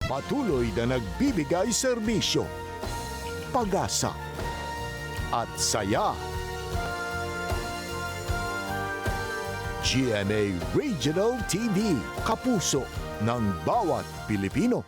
Patuloy na nagbibigay serbisyo, pag-asa at saya. GMA Regional TV, kapuso ng bawat Pilipino.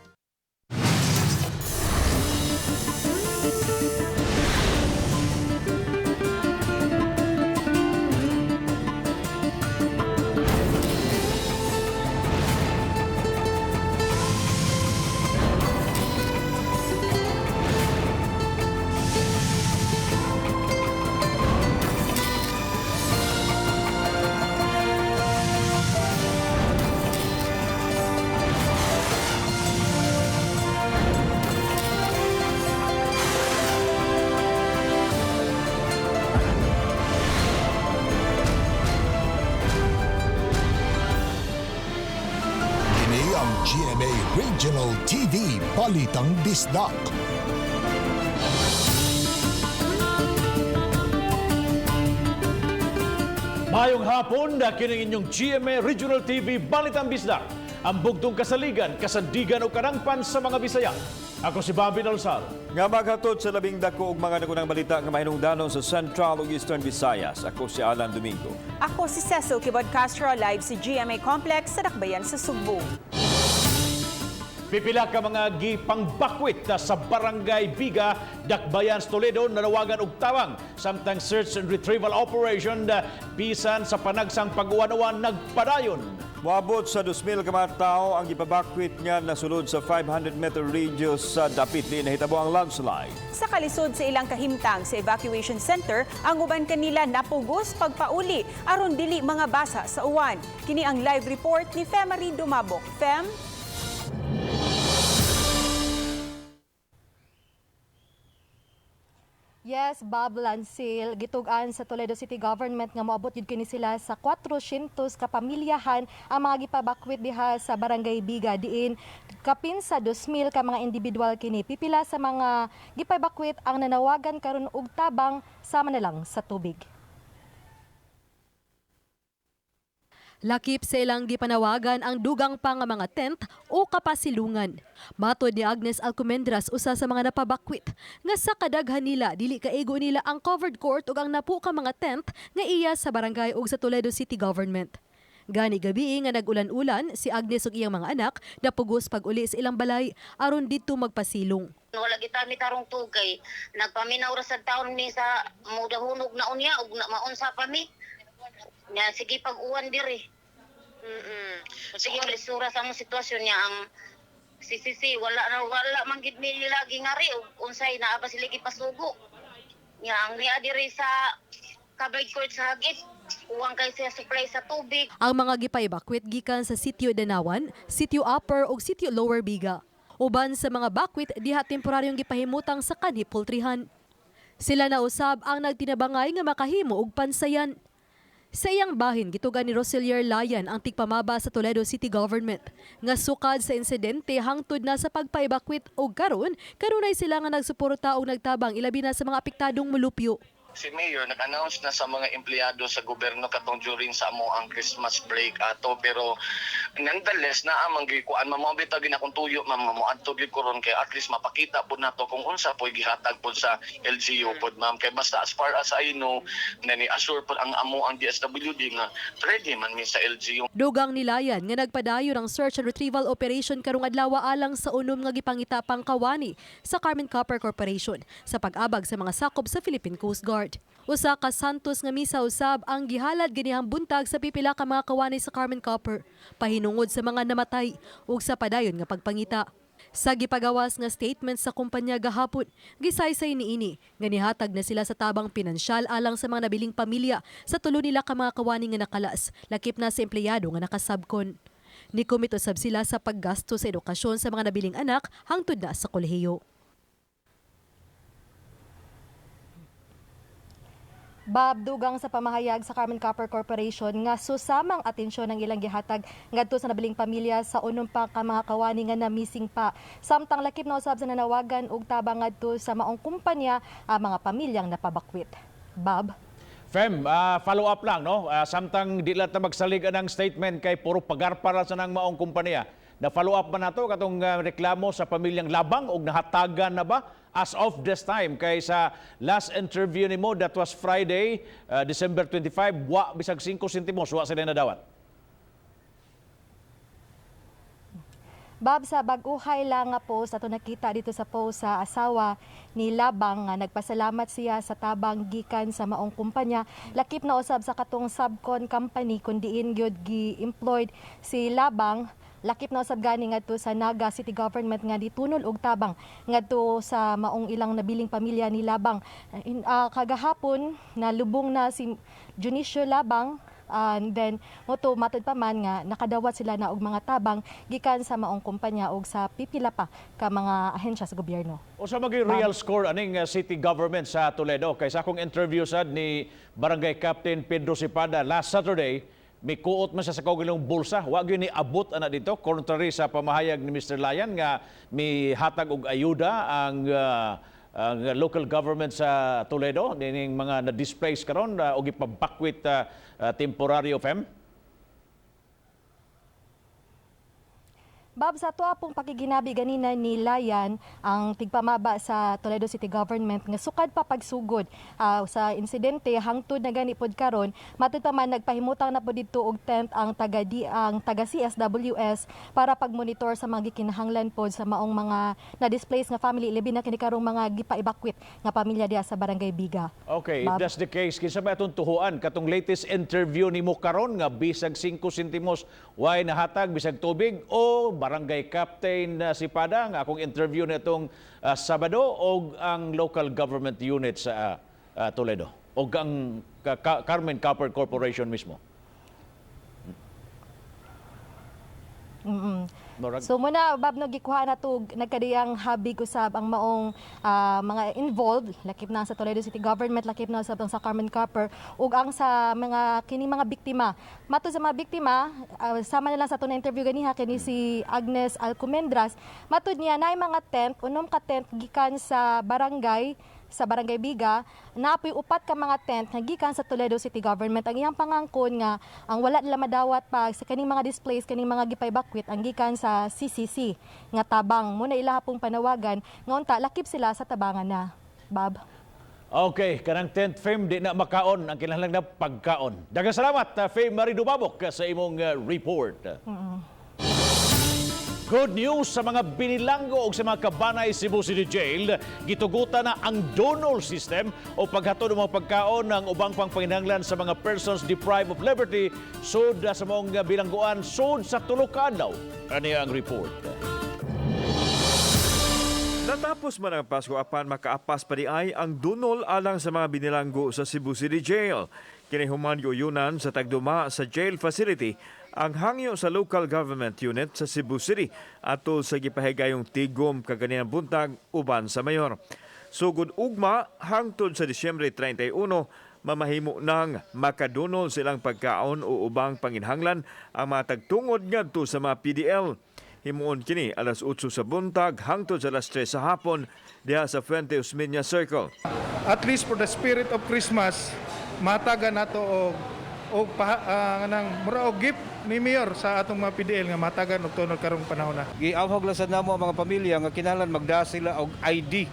GMA Regional TV Balitang Bisdak. Mayong hapon, kini inyong GMA Regional TV Balitang Bisdak. Ang bugtong kasaligan, kasandigan o karangpan sa mga Bisaya. Ako si Bobby Nalsal. Nga maghatod sa labing dako og mga nagunang balita nga mahinungdanon sa Central ug Eastern Visayas. Ako si Alan Domingo. Ako si Cecil Kibod Castro, live si GMA Complex sa Dakbayan sa Cebu. Pipila ka mga gipangbakwit sa Barangay Biga, Dakbayan, Toledo, nanawagan og tawang samtang search and retrieval operation bisan sa panagsang pag-uwan-uwan nagpadayon. Moabot sa 2,000 ka mga tao ang ipabakwit nga nasulod sa 500-meter radius sa dapit ni nahitabo ang landslide. Sa kalisod sa ilang kahimtang sa evacuation center, ang uban kanila napugos pagpauli aron dili mga basa sa uwan. Kini ang live report ni Femari Dumabok. Fem? Yes, Bob Lansil, gitugan sa Toledo City Government nga moabot yun kini sila sa 400 ka pamilyahan ang mga gipabakwit diha sa Barangay Biga diin kapin sa 2,000 ka mga individual kini. Pipila sa mga gipabakwit ang nanawagan karon og tabang sama na lang sa tubig. Lakip sa ilang gipanawagan ang dugang pa nga mga tent o kapasilungan. Matod ni Agnes Alcomendras, usa sa mga napabakwit, nga sa kadaghan nila dili kaigo nila ang covered court ug ang napu ka mga tent nga iya sa barangay ug sa Toledo City Government. Gani gabi nga nag-ulan-ulan, si Agnes ug iyang mga anak napugos pag-uli sa ilang balay aron didto magpasilong. Wala kita mi tarong tugay. Nagpaminaw ra sa taon mi sa mudahunog na unya ug maunsa pa mi. Nga sige pag-uwan diri. Sige lisura sa among sitwasyon niya ang sisisi wala man gid mi lagi ngari ug unsay naa ba sila gipasugo. Nya ang niya diri sa covered court sa hagit uwang kay siya supply sa tubig. Ang mga gipa-evacuate gikan sa Sitio Danawan, Sitio Upper ug Sitio Lower Biga. Uban sa mga bakwit diha temporaryong gipahimutang sa kanhi pultrihan. Sila na usab ang nagtinabangay nga makahimo og pansayan. Sa iyang bahin, gitugan ni Roselier Layan ang tigpamaba sa Toledo City Government. Nga sukad sa insidente hangtod na sa pagpa-evacuate og karon, kanunay sila nga nagsuporta og nagtabang ilabi na sa mga apektadong mulupyo. Si Mayor nag-announce na sa mga empleyado sa gobyerno katong during sa amo ang Christmas break ato, pero nonetheless na amang gikuan mamabita gina kung tuyo mamuadto gid ko ron kay at least mapakita pud nato kung unsa po'y gihatag pud sa LGU pud ma'am, kay basta as far as I know na ni assure pud ang amo ang DSWD nga ready man mi sa LGU. Dugang nilayan nga nagpadayon ang search and retrieval operation karong adlaw alang sa unom nga gipangita pang kawani sa Carmen Copper Corporation sa pag-abag sa mga sakop sa Philippine Coast Guard. Usa ka Santos nga misa usab ang gihalad ganihang buntag sa pipila ka mga kawani sa Carmen Copper, pahinungod sa mga namatay ug sa padayon nga pagpangita. Sa gipagawas nga statement sa kumpanya gahapon, gisaysay niini nga nihatag na sila sa tabang pinansyal alang sa mga nabiling pamilya sa tulo nila ka mga kawani nga nakalas, lakip na sa empleyado nga nakasabkon. Nikomit usab sila sa paggasto sa edukasyon sa mga nabiling anak hangtod na sa kolehiyo. Bob, dugang sa pamahayag sa Carmen Copper Corporation nga susamang atensyon ng ilang gihatag ngadto sa nabiling pamilya sa unom pa ka mga kawani nga na missing pa. Samtang lakip na usab sa nanawagan og tabang ngadto sa maong kumpanya ang mga pamilyang napabakwit. Bob? Fem, follow up lang, no? Samtang di lang magsalig ng statement kay puro pagarpara sa nang maong kumpanya. Na-follow up ba nato katong reklamo sa pamilyang Labang o nahatagan na ba as of this time? Kay sa last interview nimo, that was Friday, December 25, wa bisag 5 sentimos, wa sila nadawat. Bob, sa bag-uhay lang nga post ato nakita dito sa post sa asawa ni Labang nga nagpasalamat siya sa tabang gikan sa maong kumpanya. Lakip na usab sa katong subcon company kundi gyud gi-employed si Labang. Lakip na usab gani ngadto sa Naga City Government nga ditunol og tabang ngadto sa maong ilang nabiling pamilya ni Labang. Kagahapon nalubong na si Junicio Labang. And then moto matod pa man nga nakadawat sila na og mga tabang gikan sa maong kumpanya og sa pipila pa ka mga ahensya sa gobyerno. O sa maging real score aning city government sa Toledo, kaysa akong interview sad ni Barangay Captain Pedro Sipada last Saturday, may kuot man siya sa kaugalong bulsa. Wa gyud ni abot ana dito contrary sa pamahayag ni Mr. Layan nga may hatag og ayuda ang local government sa Toledo dining mga na-displace karon og ipabakwit temporary of M. Bob, sa tuwa pong pakiginabi ganina ni Layan ang tigpamaba sa Toledo City Government nga sukad pa pagsugod sa insidente hangtod na gani pod karon matud pa man nagpahimutang na pod didto og tent ang taga CSWS para pagmonitor sa mga gikinahanglan pod sa maong mga na-displaced nga family labi na kini karong mga gipa-evacuate nga pamilya diha sa Barangay Biga. Okay, Bob? if that's the case, kinsa ba atong tuhuan katong latest interview nimo karon nga bisag 5 sentimos way nahatag bisag tubig o Barangay Captain Sipada nga akong interview nitong Sabado o ang local government unit sa Toledo o ang Carmen Copper Corporation mismo? So muna Bob no gikuha na to nagkadiyang habig usab ang maong mga involved lakip na sa Toledo City Government lakip na usab sa Carmen Copper ug ang sa mga kini mga biktima. Mato sa mga biktima sama nila sa to na interview ganiha kini si Agnes Alcomendras. Matud niya naay mga tent unom ka tent gikan sa Barangay Biga, naapoy upat ka mga tent nga gikan sa Toledo City Government. Ang iyang pangangkon nga ang wala nila madawat pa sa kaning mga displays, kaning mga gipay-bakwit ang gikan sa CCC nga tabang. Muna ilaha pong panawagan nga unta lakip sila sa tabangan na. Bob. Okay, kanang tent fame di na makaon ang kinahanglan na pagkaon. Daghang salamat Faye Marie Dumabok sa imong report. Good news sa mga binilanggo o sa mga kabanay Cebu City Jail, gitugutan na ang donor system o paghatod ng mga pagkaon ng ubang pangpanginahanglan sa mga persons deprived of liberty sud sa mga bilangguan sud sa tulo ka adlaw. Ani ang report. Natapos man ang Pasko apan makaapas pa di ay ang dunol alang sa mga binilanggo sa Cebu City Jail. Kini human yunan sa tagduma sa jail facility ang hangyo sa local government unit sa Cebu City atol sa gipahigayong tigom kaganiang buntag uban sa mayor. Sugod ugma hangtod sa Disyembre 31 mamahimo nang makadunol silang pagkaon o ubang panginhanglan ang mga tagtungod ngadto sa mga PDL. Himuon kini alas 8 sa buntag hangtod sa alas 3 sa hapon diha sa Fuente Osmeña Circle. At least for the spirit of Christmas, matagan nato og mura og gift ni Mayor sa atong mga PDL nga matagan og tunod karong panahon na. Giawhag lang sad namo ang mga pamilya nga kinahanglan magda sila og ID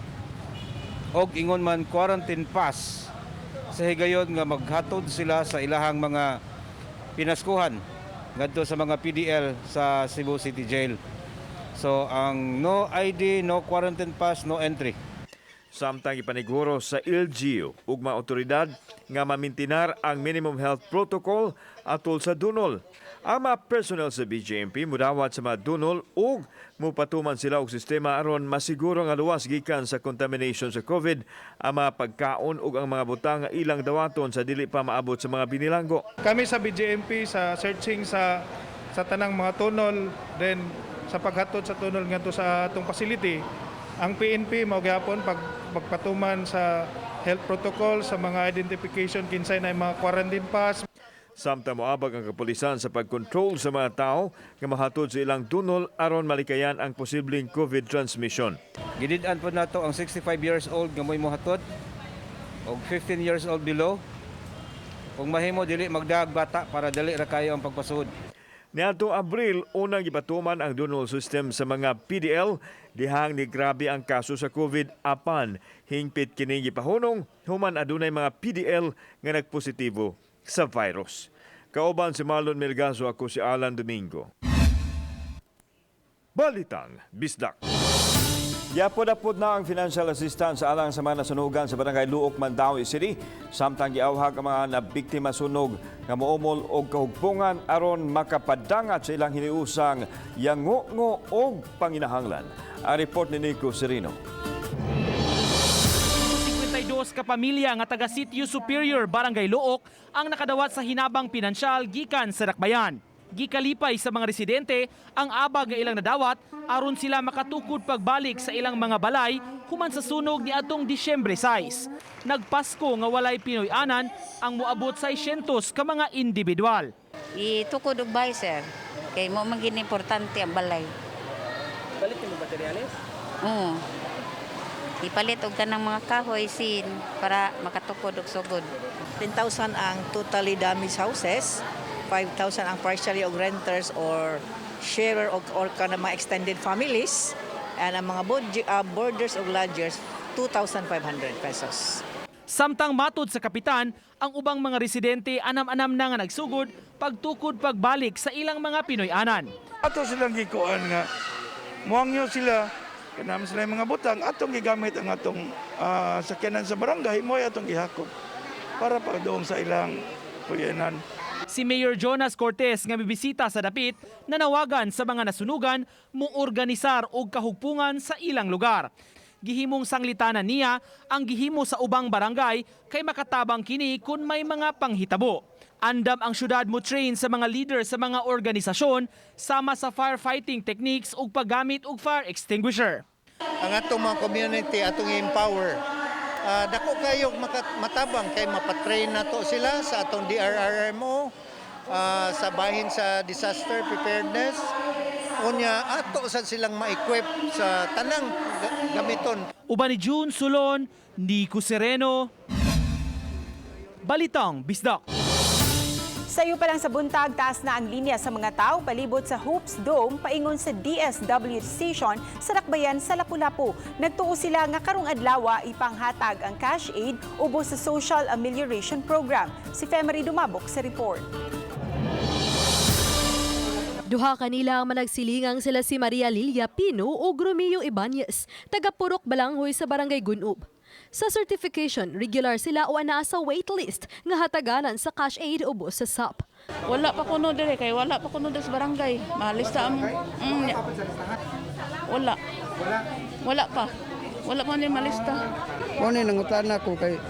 og ingon man quarantine pass sa higayon nga maghatod sila sa ilahang mga pinaskuhan ngadto sa mga PDL sa Cebu City Jail. So ang no ID, no quarantine pass, no entry. Samtang ipaniguro sa LGU ug mga otoridad nga mamintinar ang minimum health protocol atol sa dunol. Ang mga personnel sa BJMP mudawat sa mga dunol ug mupatuman sila og sistema aron masiguro nga luwas gikan sa contamination sa COVID ang mga pagkaon ug ang mga butang nga ilang dawaton sa dili pa maabot sa mga binilanggo. Kami sa BJMP sa searching sa tanang mga tunnel, then sa paghatod sa tunnel ngadto sa atong facility, ang PNP mao gyapon pagpatuman sa health protocol sa mga identification kinsay na mga quarantine pass. Samtang moabag ang kapulisan sa pagkontrol sa mga tao nga mahatod sa ilang dunol aron malikayan ang posibleng COVID transmission. Gidid-an po nato ang 65 years old nga moy mohatod og 15 years old below. Kung mahimo dili magdaag bata para dali ra kayo ang pagpasud. Niadtong Abril, unang gipatuman ang dunol system sa mga PDL dihang ni grabe ang kaso sa COVID apan hingpit kini gipahunong human adunay mga PDL nga nagpositibo sa virus. Kauban si Marlon Melgazo, ako si Alan Domingo. Balitang Bisdak. Yapod-apod na ang financial assistance alang sa mga nasunugan sa Barangay Luok, Mandawi City. Samtang giawhag ang mga nabiktima sunog nga moumol og kahugpungan aron makapadangat sa ilang hiniusang yango-ngo og panginahanglan. Ang report ni Nico Serino. 52 ka pamilya nga taga Sitio Superior, Barangay Luok ang nakadawat sa hinabang pinansyal gikan sa dakbayan. Gikalipay sa mga residente ang abag nga ilang nadawat aron sila makatukod pagbalik sa ilang mga balay human sa sunog ni atong Disyembre 6. Nagpasko nga walay Pinoy-anan ang moabot 600 ka mga individual. Itukod og bay, sir. Kay mo maging importante ang balay. Palit mo materyales? Oo. Ipalit og kanang mga kahoy sin para makatukod og sugod. 10,000 ang totally damaged houses. 5,000 ang partially og renters or sharer or kana mga extended families, and ang mga boarders o lodgers 2,500 pesos. Samtang matud sa kapitan, ang ubang mga residente anam-anam na nga nagsugod pagtukod pagbalik sa ilang mga Pinoy-anan. Ato silang gikuan nga muangyo sila kanami sila yung mga butang atong gigamit ang atong sakyanan sa barangay mo atong gihakop para pagdoong sa ilang puyanan. Si Mayor Jonas Cortez nga bibisita sa dapit nanawagan sa mga nasunugan muorganisar og kahugpungan sa ilang lugar. Gihimong sanglitanan niya ang gihimo sa ubang barangay kay makatabang kini kung may mga panghitabo. Andam ang syudad mo train sa mga leader sa mga organisasyon sama sa firefighting techniques ug paggamit og fire extinguisher. Ang atong mga community atong empower. Dako kayo matabang kay mapatrain nato sila sa atong DRRMO, sa bahin sa disaster preparedness. Unya ato sa silang ma-equip sa tanang gamiton. Uban ni June Sulon, Nico Sereno, Balitang Bisdak. Sayo pa lang sa buntag, taas na ang linya sa mga tao palibot sa Hoops Dome paingon sa DSW Station sa Dakbayan sa Lapu-Lapu. Nagtuo sila nga karong adlawa ipanghatag ang cash aid ubos sa Social Amelioration Program. Si Femery Dumabok sa report. Duha kanila ang managsilingang sila si Maria Lilia Pino o Romeo Ibanez, taga Purok Balanghoy sa Barangay Gunup. Sa certification, regular sila o anaa sa waitlist nga hataganan sa cash aid ubos sa SAP. Wala pa kuno dire kay wala pa kuno sa barangay. Malista am wala. Wala pa. Wala pa ni malista. Mo ni nangutan ako kay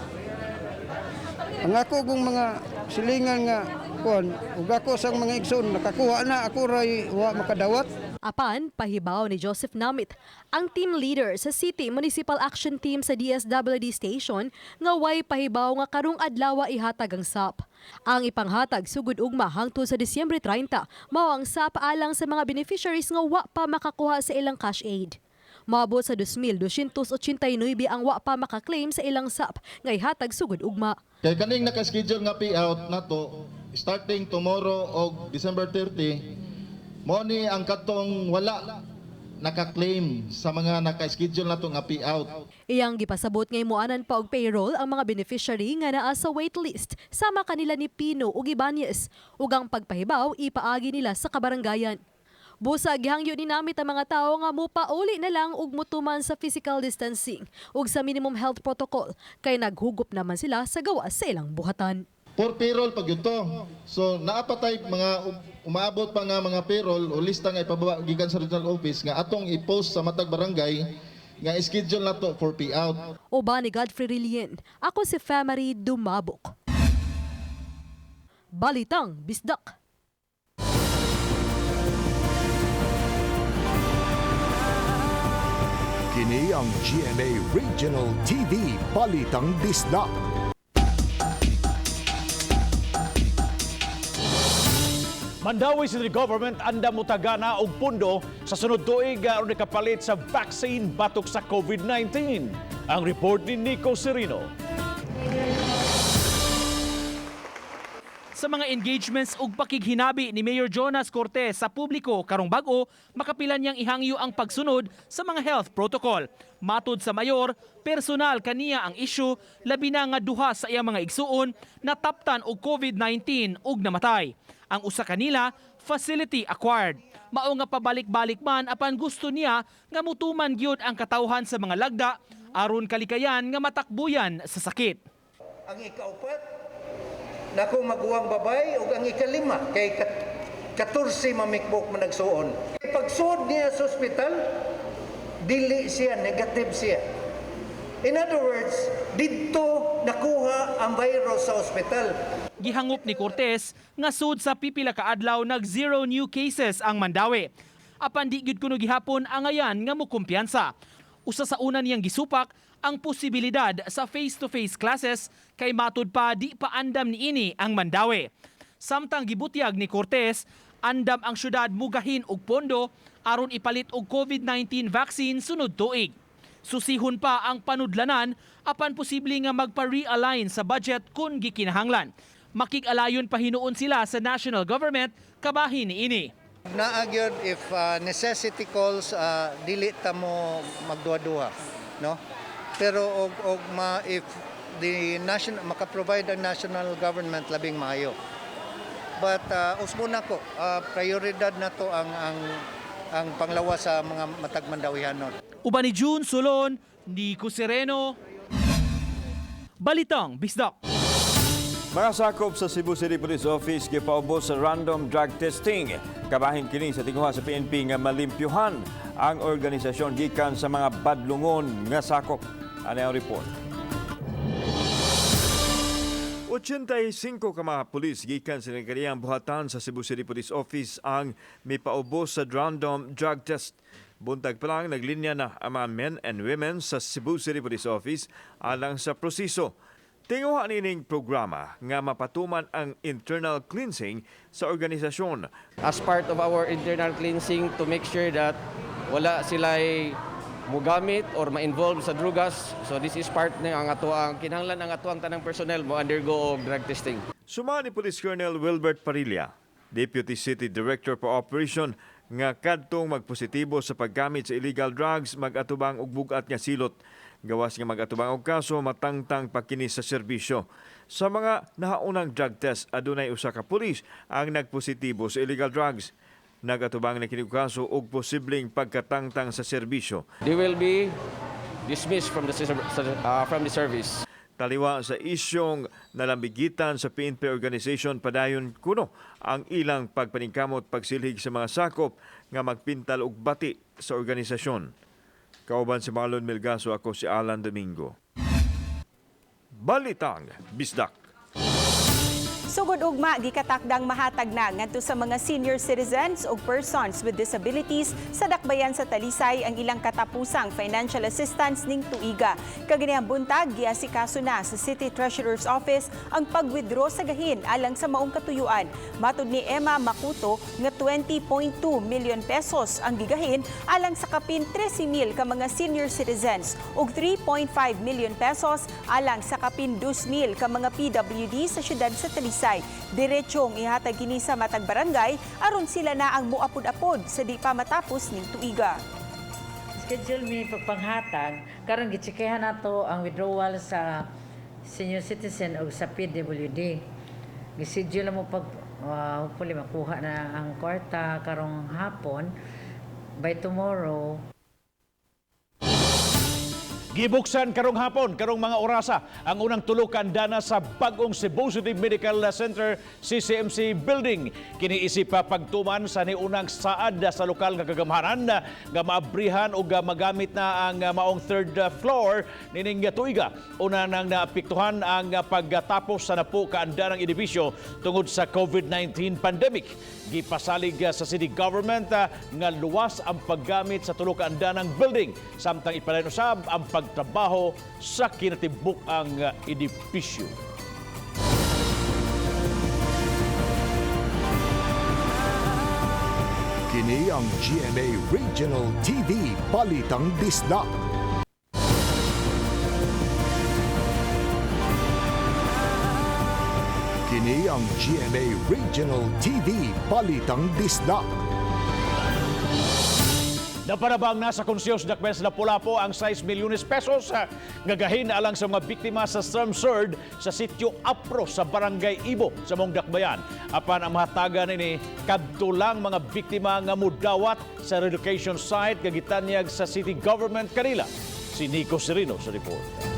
ang ako kung mga silingan nga kuan ug ako sang mga igsoon nakakuha na ako ray wa makadawat. Apan, pahibaw ni Joseph Namit, ang team leader sa City Municipal Action Team sa DSWD Station, nga way pahibaw nga karong adlaw ihatag ang SAP. Ang ipanghatag sugod ugma hangtod sa Disyembre 30, mao ang SAP alang sa mga beneficiaries nga wa pa makakuha sa ilang cash aid. Maabot sa 2,289 ang wa pa makaklaim sa ilang SAP nga ihatag sugod ugma. Kay kaning naka-schedule nga payout nato starting tomorrow og December 30, mo ni ang katong wala naka-claim sa mga naka-schedule nato nga payout. Iyang gipasabot nga imuanan pa og payroll ang mga beneficiary nga naa sa waitlist sama kanila ni Pino ug Ibanez ug ang pagpahibaw ipaagi nila sa kabarangayan. Busa gihangyo ni namit ang mga tawo nga mupauli na lang ug mutuman sa physical distancing ug sa minimum health protocol kay naghugop naman sila sa gawa sa ilang buhatan. For payroll pag yun to. So naapatay mga umaabot pa nga mga payroll o lista nga ipababa gikan sa regional office nga atong i-post sa matag barangay nga schedule nato for payout. Uban ni Godfrey Rilien, ako si Femery Dumabok. Balitang Bisdak. Kini ang GMA Regional TV Balitang Bisdak. Mandawi City Government anda mutagana og pundo sa sunod tuig aron kapalit sa vaccine batok sa COVID-19. Ang report ni Nico Serino. Sa mga engagements ug pakighinabi ni Mayor Jonas Cortez sa publiko karong bag-o, makapilan niyang ihangyo ang pagsunod sa mga health protocol. Matud sa mayor, personal kaniya ang issue, labi na nga duha sa iyang mga igsuon na taptan og COVID-19 ug namatay. Ang usa kanila facility acquired. Mao nga pabalik-balik man apan gusto niya nga mutuman gyud ang katawhan sa mga lagda aron kalikayan nga matakbuyan sa sakit. Ang ikaupat, nako maguwang babay ug ang ikalima kay 14 mamikbok man nagsuon. Pagsuod niya sa ospital, dili siya, negative siya. In other words, didto nakuha ang virus sa ospital. Gihangop ni Cortez nga sud sa pipila ka adlaw nag 0 new cases ang Mandawi. Apan di gyud kuno gihapon ang ayan nga mokumpiyansa. Usa sa una niyang gisupak ang posibilidad sa face-to-face classes kay matud pa di pa andam niini ang Mandawi. Samtang gibutyag ni Cortez, andam ang syudad mugahin og pondo aron ipalit og COVID-19 vaccine sunod tuig. Susihon pa ang panudlanan apan posible nga magpa-realign sa budget kung gikinahanglan. Makig-alayon pa hinuon sila sa national government kabahin niini. Naagyod if necessity calls, dili ta mo magduha-duha, no? Pero if the national maka-provide ang national government labing maayo. But usbo na ko, prioridad na to ang panglawas sa mga matag Mandawihanon. Uban ni June Solon, Nico Sereno, Balitang Bisdak. Mga sakop sa Cebu City Police Office gipaubos sa random drug testing. Kabahin kini sa tinguha sa PNP nga malimpyuhan ang organisasyon gikan sa mga badlungon nga sakop. Ano ang report? 85 ka mga pulis gikan sa nagkariyang buhatan sa Cebu City Police Office ang mipaubos sa random drug test. Buntag pa lang naglinya na ang mga men and women sa Cebu City Police Office alang sa proseso. Tinguha nining programa nga mapatuman ang internal cleansing sa organisasyon. As part of our internal cleansing to make sure that wala sila'y mugamit or ma-involve sa drugas. So this is part ng ang kinahanglan ang atuang tanang personnel mo undergo og drug testing. Suma ni Police Colonel Wilbert Parilla, Deputy City Director for Operation, nga kadtong magpositibo sa paggamit sa illegal drugs mag-atubang og bugat nga silot. Gawas nga mag-atubang og kaso matangtang pagkini sa serbisyo. Sa mga nahaunang drug test, adunay usa ka pulis ang nagpositibo sa illegal drugs. Nagatubang na kini kaso og posibleng pagkatangtang sa serbisyo. They will be dismissed from the service. Taliwa sa isyong nalambigitan sa PNP organization padayon kuno ang ilang pagpaningkamot pagsilhig sa mga sakop nga magpintal og bati sa organisasyon. Kauban si Marlon Melgaso, ako si Alan Domingo. Balitang Bisdak. Sugod ugma gikatakdang mahatag na ngadto sa mga senior citizens o persons with disabilities sa dakbayan sa Talisay ang ilang katapusang financial assistance ning tuiga. Kaganihang buntag giasikaso na sa City Treasurer's Office ang pag-withdraw sa gahin alang sa maong katuyuan. Matud ni Emma Makuto nga 20.2 million pesos ang gigahin alang sa kapin 13,000 ka mga senior citizens ug 3.5 million pesos alang sa kapin 2,000 ka mga PWD sa syudad sa Talisay. Diretsong ihatag kini sa matag barangay aron sila na ang muapod-apod sa di pa matapos ning tuiga. Schedule mi pagpanghatag karon gitsikehan nato ang withdrawal sa senior citizen o sa PWD. Gischedule mo pag hopefully makuha na ang kwarta karong hapon by tomorrow. Gibuksan karong hapon, karong mga orasa, ang unang tulukan dana sa bagong Cebu City Medical Center CCMC Building. Kiniisip pa pagtuman sa niunang saad sa lokal nga kagamhanan nga maabrihan o magamit na ang maong third floor nining tuiga. Una nang naapektuhan ang pagtapos sa napo kaandarang edibisyo tungod sa COVID-19 pandemic. Gipasalig sa city government nga luwas ang paggamit sa tulo ka andanang building samtang ipalain usab ang pagtrabaho sa kinatibuk ang edifisyo. Kini ang GMA Regional TV Balitang Bisdak. Kini ang GMA Regional TV Balitang Bisdak. Naparabang nasa konsyos dakbes na Lapu-Lapu ang 6 milyones pesos ngagahin alang sa mga biktima sa storm surge sa sitio Apro sa Barangay Ibo sa Mong Dakbayan. Apan ang mahatagan ini kadtulang mga biktima nga mudawat sa relocation site kagitanyag sa city government kanila. Si Nico Serino sa report.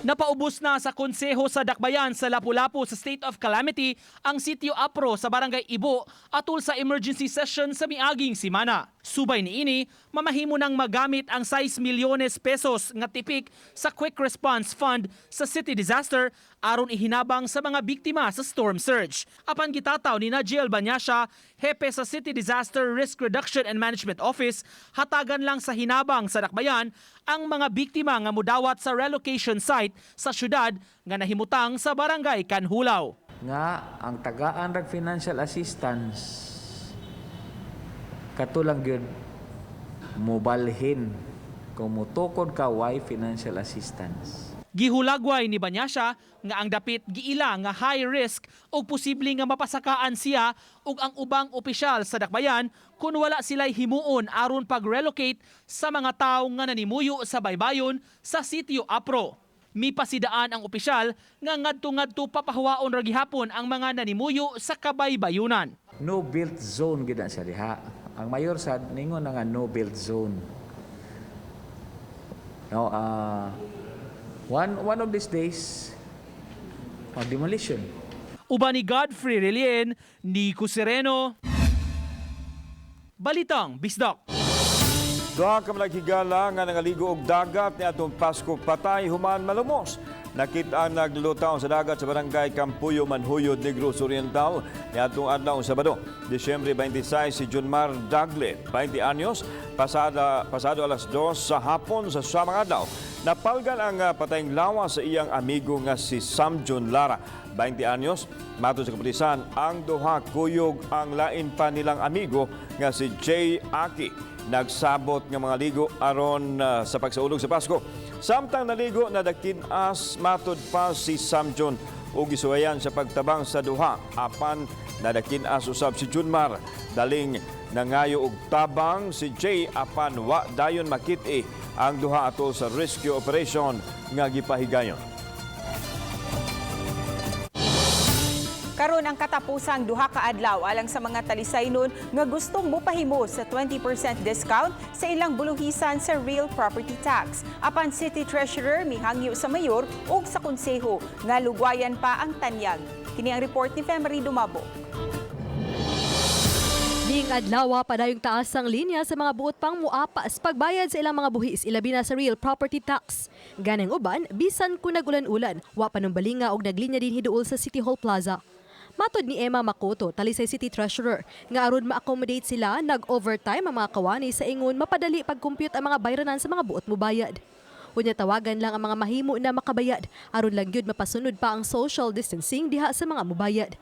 Napaubos na sa konseho sa Dakbayan sa Lapu-Lapu sa state of calamity ang sitio Apro sa Barangay Ibo atol sa emergency session sa miaging simana. Subay niini, mamahimo nang magamit ang 6 milyones pesos nga tipik sa Quick Response Fund sa city disaster aron ihinabang sa mga biktima sa storm surge. Apan gitataw ni Najiel Banyasha, hepe sa City Disaster Risk Reduction and Management Office, hatagan lang sa hinabang sa Dakbayan ang mga biktima nga mudawat sa relocation site sa syudad nga nahimutang sa Barangay Kanhulaw. Nga ang tagaan rag financial assistance katulang gyud mobalhin kung mutukod ka why financial assistance. Gihulagway ni Banyasha nga ang dapit giila nga high risk o posible nga mapasakaan siya ug ang ubang opisyal sa Dakbayan kung wala sila'y himuon aron pag-relocate sa mga tawo nga nanimuyo sa baybayon sa sitio Apro. Mipasidaan ang opisyal nga ngadto-ngadto papahuwaon ra gihapon ang mga nanimuyo sa kabaybayunan. No built zone gid sa diha. Ang mayor sad ningon nga no built zone. No, one of these days, demolition. Uban ni Godfrey Relien, Nico Sereno, Balitang Bisdak. Duha ka malaghigala nga nangaligo og dagat ni atong Pasko patay human malumos. Nakita ang naglutaw sa dagat sa Barangay Campuyo, Manhuyod, Negros Oriental ni atong adlaw Sabado, Disyembre 26 si Junmar Dagle, 20 anyos, pasado alas 2 sa hapon sa samang adlaw. Napalgan ang patayng lawa sa iyang amigo nga si Samjon Lara, 20 anyos. Matod sa kapulisan, ang duha kuyog ang lain pa nilang amigo nga si Jay Aki. Nagsabot nga mga ligo aron sa pagsaulog sa Pasko. Samtang naligo na dakinas matod pa si Samjon ug gisuwayan sa pagtabang sa duha. Apan nadakinas usab si Junmar. Daling nangayo og tabang si Jay apan wa dayon makit-i ang duha atol sa rescue operation nga gipahigayon. Karon ang katapusang duha ka adlaw alang sa mga talisaynon nga gustong mopahimo sa 20% discount sa ilang buluhisan sa real property tax. Apan City Treasurer mihangyo sa mayor ug sa konseho nga lugwayan pa ang tanyag. Kini ang report ni Femery Dumabo. Ning adlaw padayong taas ang linya sa mga buot pang muapas pagbayad sa ilang mga buhis ilabi na sa real property tax. Ganang uban bisan kung nagulan-ulan, wa panumbalinga og naglinya din hiduol sa City Hall Plaza. Matod ni Emma Makoto, talisay City Treasurer, nga aron ma-accommodate sila, nag-overtime ang mga kawani sa ingon mapadali pag-compute ang mga bayranan sa mga buot mubayad. Unya tawagan lang ang mga mahimo na makabayad, aron lang gyud mapasunod pa ang social distancing diha sa mga mubayad.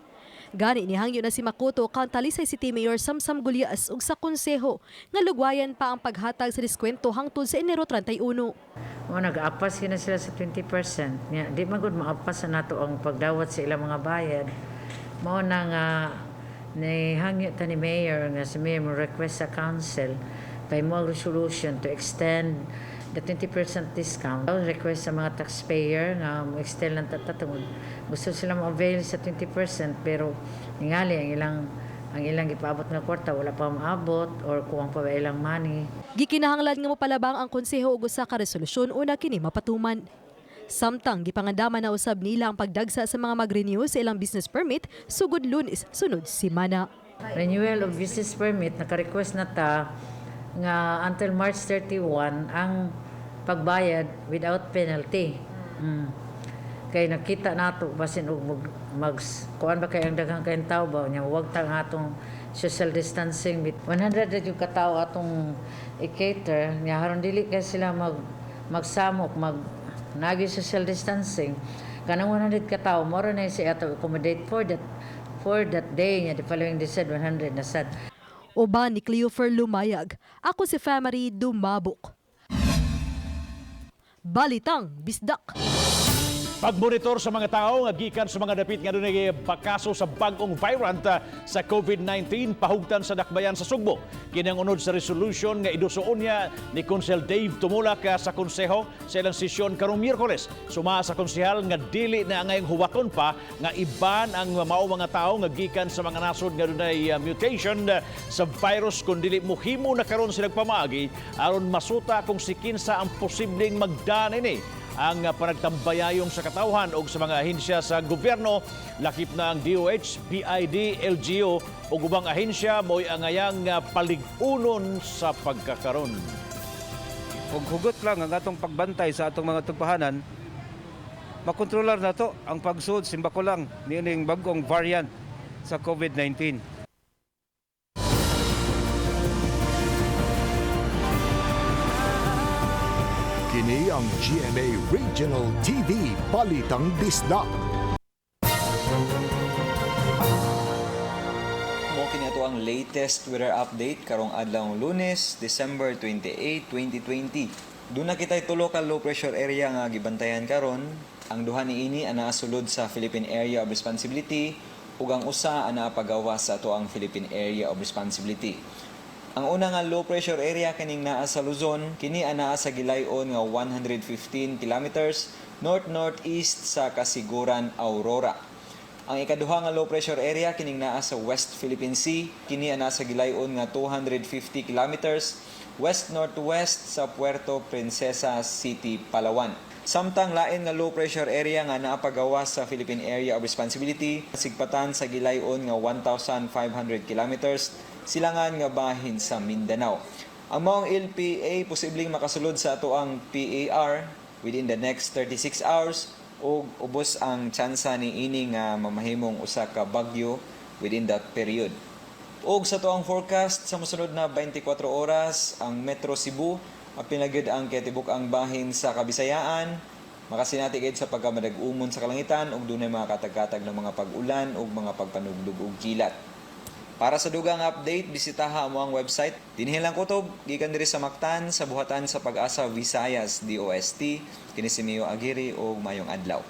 Gani nihangyo na si Makoto kan talisay City Mayor Samsam Gulias ug sa konseho nga lugwayan pa ang paghatag sa diskwento hangtod sa Enero 31. Nag-apas na sila sa 20%. Di magud maapas na nato ang pagdawat sa ilang mga bayad. Mao na nga nihangyo ta ni Mayor nga si Mayor mo request sa council by more resolution to extend the 20% discount. Request sa mga taxpayer nga mo-extend lang tatatungod. Gusto sila ma-avail sa 20% pero ningali ang ilang ipaabot nga kwarta wala pa maabot or kuwang pa ilang money. Gikinahanglan nga mopalabang ang konseho ug usa ka resolusyon una kini mapatuman. Samtang gipangadama na usab nila ang pagdagsa sa mga mag-renew sa ilang business permit sugod Lunes sunod simana. Renewal of business permit naka-request na ta nga until March 31 ang pagbayad without penalty. Kay nakita nato basin og kuan ba kay ang daghang kay tawo ba nya wag ta nga atong social distancing with 100 yung katawo atong i-cater nya haron dili kay sila magsamok nagi social distancing kanang 100 katawo moro na siya to accommodate for that day nya the following day said 100 na sad. Uban ni Cleofer Lumayag, ako si Femery Dumabok. Balitang Bisdak. Pagmonitor sa mga tao nga gikan sa mga dapit nga dunay bakaso sa bag-ong variant sa COVID-19 pahugtan sa dakbayan sa Sugbo. Kini ang unod sa resolution nga idusuon niya ni Konsel Dave Tumulak sa konseho sa ilang sesyon karong Miyerkules. Suma sa konsehal nga dili na ngayong huwaton pa nga iban ang mao mga tao nga gikan sa mga nasod nga dunay mutation sa virus kun dili mohimo na karon silang pamaagi aron masuta kung si kinsa ang posibleng magdaan ini. Ang panagtambayayong sa katawhan o sa mga ahensya sa gobyerno, lakip na ang DOH, BID, LGU o ubang ahensya mo'y angayang paligunon sa pagkakaroon. Ug hugot lang ang atong pagbantay sa atong mga tugpahanan, makontrolar na to ang pagsud simbako lang niining bagong variant sa COVID-19. Kini ang GMA Regional TV Balitang Bisdak. Kini ato ang latest weather update karong adlaw Lunes, December 28, 2020. Doon na kita'y tulo ka low pressure area nga gibantayan karon. Ang duha niini ana sulod sa Philippine Area of Responsibility ug ang usa ana pagawas sa ato ang Philippine Area of Responsibility. Ang una nga low pressure area kining naa sa Luzon, kini anaa sa gilayon nga 115 kilometers north-northeast sa Kasiguran, Aurora. Ang ikaduha nga low pressure area kining naa sa West Philippine Sea, kini anaa sa gilayon nga 250 kilometers west-northwest sa Puerto Princesa City, Palawan. Samtang lain nga low pressure area nga naapagawas sa Philippine Area of Responsibility, sigpatan sa gilayon nga 1,500 kilometers silangan nga bahin sa Mindanao. Ang maong LPA posibleng makasulod sa ato ang PAR within the next 36 hours o ubos ang tsansa ni ini nga mamahimong usa ka bagyo within that period. Og sa ato ang forecast sa mosunod na 24 oras, ang Metro Cebu pinagid ang ketibuk ang bahin sa Kabisayaan, makasinati gid sa pagkamadag-umon sa kalangitan ug dunay mga katag-katag ng mga pag-ulan ug mga pagpanugdog ug kilat. Para sa dugang update, bisitaha mo ang website. Dinhi lang kutob gikan diri sa Mactan sa buhatan sa Pag-asa Visayas DOST. Kini si Mio Aguirre og mayong adlaw.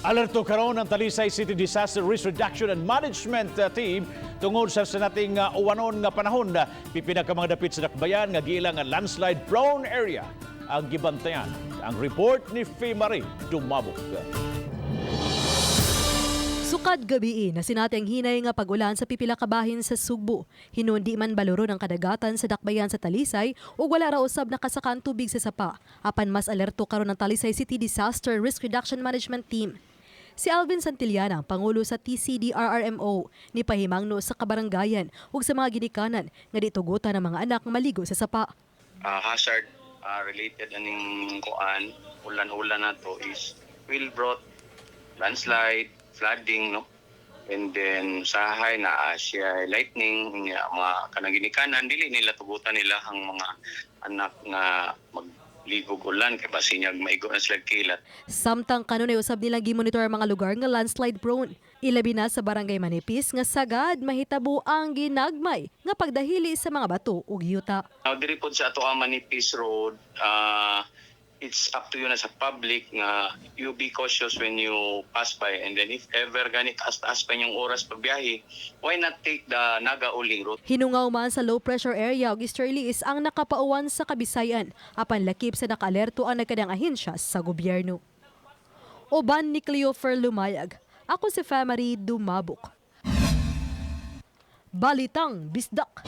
Alerto karon ang Talisay City Disaster Risk Reduction and Management Team tungod sa nating uwanon nga panahon na pipila ka mga dapit sa dakbayan nga giilang nga landslide prone area ang gibantayan. Ang report ni Marie Dumabok. Sukad gabi na sinati ang hinay nga pag-ulan sa pipila ka bahin sa Sugbo. Hinundi man baluro ng kadagatan sa dakbayan sa Talisay o wala ra usab nakasakan tubig sa sapa. Apan mas alerto karon ng Talisay City Disaster Risk Reduction Management Team. Si Alvin Santillana, Pangulo sa TCDRRMO, ni pahimangno sa kabarangayan ug sa mga ginikanan nga ditugutan ng mga anak maligo sa sapa. Hazard related aning kuan ulan-ulan nato is will brought landslide, flooding, no? And then sahay na siya lightning, mga kanang ginikanan dili nila tugutan nila ang mga anak nga magligog ulan kay basinyag maigo na sila kilat. Samtang kanunay usab nilang gimonitor ang mga lugar nga landslide prone. Ilabi na sa barangay Manipis nga sagad mahitabo ang ginagmay nga pagdahili sa mga bato ug yuta. Now diri pod sa ato ang Manipis Road, it's up to you na sa public nga you be cautious when you pass by, and then if ever ganit taas pa yung oras pagbiyahe, why not take the Naga-Uling route? Hinungaw man sa low pressure area ug easterlies ang nakapauwan sa Kabisayan apan lakip sa naka-alerto ang nagkadang ahensya sa gobyerno. Uban ni Cleofer Lumayag, ako si Marie Dumabok. Balitang Bisdak.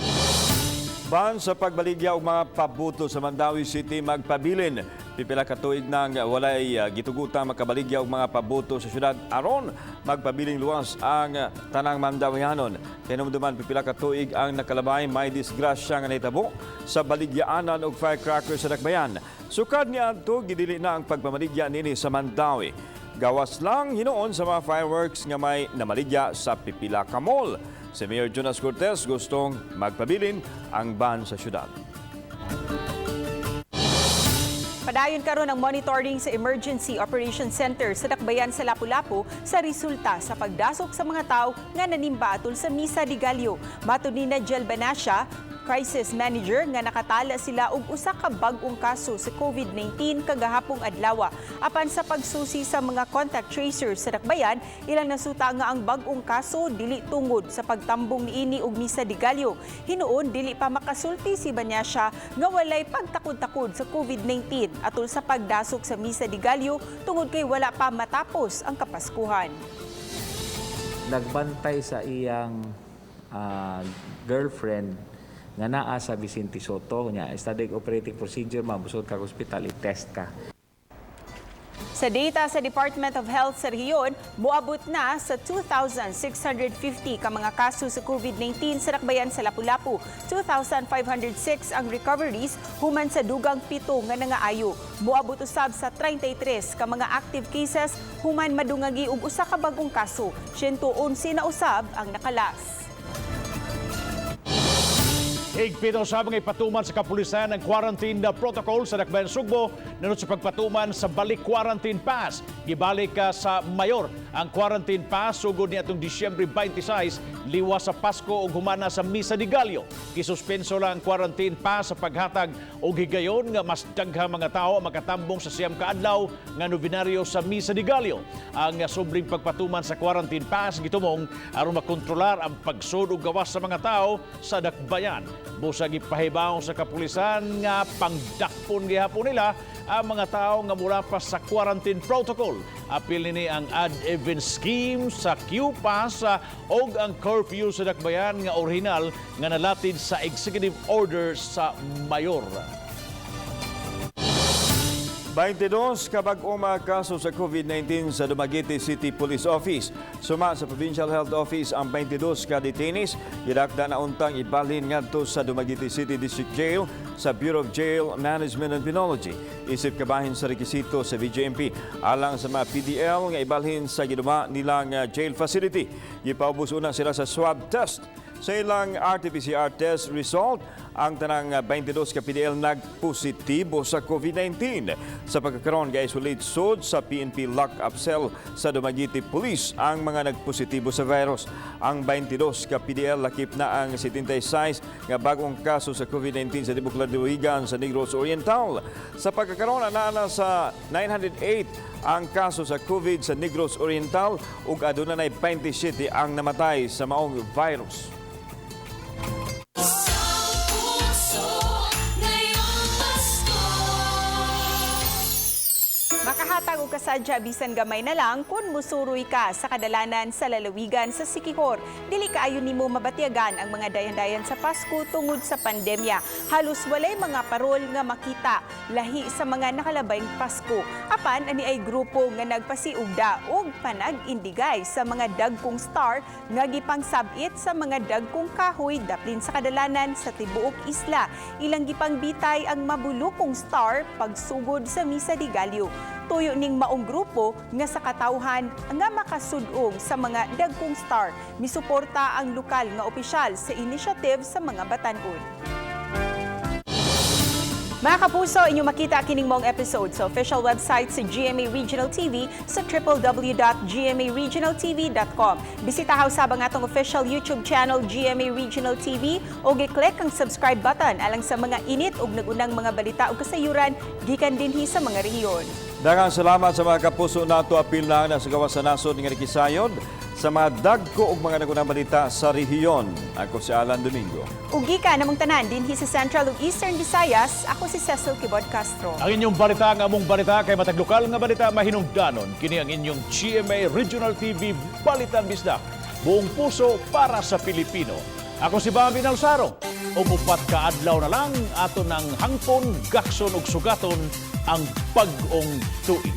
Ban sa pagbaligya og mga pabuto sa Mandawi City magpabilin. Pipila ka tuig nang walay gitugutan makabaligya og mga pabuto sa syudad aron magpabiling luwas ang tanang Mandawihanon. Hinumduman pipila ka tuig ang nakalabay may disgrasya nga nahitabo sa baligyaanan og firecracker sa dakbayan. Sukad niadto gidili na ang pagpamaligya nini sa Mandawi. Gawas lang hinuon sa mga fireworks nga may namaligya sa pipila ka mall. Si Mayor Jonas Cortez gustong magpabilin ang ban sa syudad. Padayon karon ang monitoring sa Emergency Operations Center sa Dakbayan sa Lapu-Lapu sa resulta sa pagdasok sa mga tao nga nanimba atol sa Misa de Gallo. Matod ni Najel Banasya, Crisis Manager nga nakatala sila og usa ka bag-ong kaso sa COVID-19 kagahapong adlaw. Apan sa pagsusi sa mga contact tracers sa dakbayan, ilang nasuta nga ang bag-ong kaso dili tungod sa pagtambong niini og misa de Gallo. Hinuon dili pa makasulti si Banyasya nga walay pagtakod-takod sa COVID-19 atol sa pagdasok sa misa de Gallo tungod kay wala pa matapos ang Kapaskuhan. Nagbantay sa iyang girlfriend nga naa sa Vicente Soto nya static operating procedure mabusog ka hospital i-test ka. Sa data sa Department of Health sa rehiyon, moabot na sa 2,650 ka mga kaso sa COVID-19 sa dakbayan sa Lapu-Lapu. 2,506 ang recoveries human sa dugang 7 nga nangaayo. Moabot usab sa 33 ka mga active cases human madungagi og usa ka bagong kaso. 111 na usab ang nakalas. Higpit usab nga ipatuman sa kapulisan ang quarantine protocol sa dakbayan Sugbo nanod sa pagpatuman sa balik quarantine pass. Gibalik sa mayor ang quarantine pass sugod ni atong Disyembre 26 liwas sa Pasko ug humana sa Misa de Gallo. Gisuspenso lang ang quarantine pass sa paghatag og higayon nga mas daghang mga tawo makatambong sa siyam ka adlaw nga nobenaryo sa Misa de Gallo. Ang sobring pagpatuman sa quarantine pass gitumong aron makontrolar ang pagsud ug gawas sa mga tawo sa dakbayan. Busag ipahibaw sa kapulisan nga pangdakpon gihapon nila ang mga tao nga mula pa sa quarantine protocol. Apil nini ang ad-even scheme sa Q-Pass o ang curfew sa dakbayan nga original nga nalatid sa executive order sa mayor. 22 kabag-ong mga kaso sa COVID-19 sa Dumaguete City Police Office. Suma sa Provincial Health Office ang 22 ka detainees. Gidakda na untang ibalhin ngadto sa Dumaguete City District Jail sa Bureau of Jail Management and Penology. Isip kabahin sa rekisito sa VJMP alang sa mga PDL nga ibalhin sa giduma nilang jail facility. Gipaubos una sila sa swab test. Sa ilang RT-PCR test result, ang tanang 22 ka PDL nagpositibo sa COVID-19. Sa pagkakaroon ga-isolate sud sa PNP lock-up cell sa Dumaguete Police ang mga nagpositibo sa virus. Ang 22 ka PDL lakip na ang 76 nga bagong kaso sa COVID-19 sa Tibok Lalawigan sa Negros Oriental. Sa pagkakaroon na sa 908 ang kaso sa COVID sa Negros Oriental ug aduna nay 27 ang namatay sa maong virus. Makahatag og kasadya bisan gamay na lang kung musuroy ka sa kadalanan sa lalawigan sa Sikihor. Dili kaayo nimo mabatyagan ang mga dayan-dayan sa Pasko tungod sa pandemya. Halos walay mga parol nga makita lahi sa mga nakalabayng Pasko. Apan ani ay grupo nga nagpasiugda og panag-indigay sa mga dagkong star nga gipangsabit sa mga dagkong kahoy daplin sa kadalanan sa tibuok isla. Ilang gipangbitay ang mabulukong star pagsugod sa Misa de Gallo. Tuyo ning maong grupo nga sa katawhan nga makasudong sa mga dagkong star. Misuporta ang lokal nga opisyal sa initiative sa mga batan-on. Mga kapuso, inyo makita kining mong episode sa official website sa GMA Regional TV sa www.gmaregionaltv.com. Bisitahaw sabang atong official YouTube channel GMA Regional TV o gi-click ang subscribe button alang sa mga init ug nagunang mga balita ug kasayuran gikan dinhi sa mga rehiyon. Daghang salamat sa mga kapuso nato apil na sa gawas sa nasod nga nakisayod sa mga dagko ug mga nagunang balita sa rehiyon. Ako si Alan Domingo. Ugi ka namong tanan dinhi sa Central ug Eastern Visayas. Ako si Cecil Kibod Castro. Ang inyong balita nga among balita kay matag lokal nga balita mahinungdanon. Kini ang inyong GMA Regional TV Balitang Bisdak. Buong puso para sa Pilipino. Ako si Bambi Nalsaro. Umupat ka adlaw na lang ato ng hangpon, gakson ug sugaton ang bag-ong tuig.